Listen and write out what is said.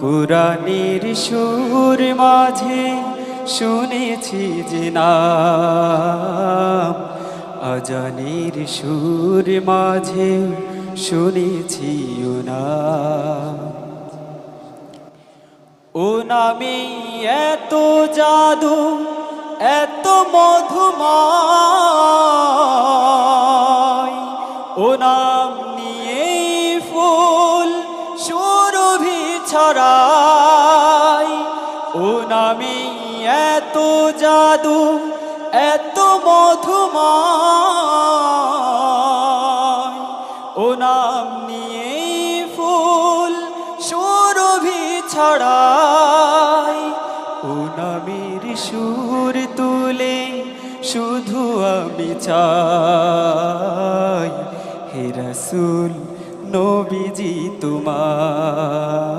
কুরআনের সুর মাঝে শুনেছি যে নাম, আজানের সুর মাঝে শুনেছি ও নাম। ও নামে এত জাদু, এত মধুময়, ও নাম নিয়ে ফুল সুরভি ছড়ায়। ও নামে এত জাদু, এত মধুময়, ও নাম নিয়ে ফুল সুরভি ছড়ায়। ও নামের সুর তুলে শুধু আমি চাই, হে রাসূল নবীজি তোমার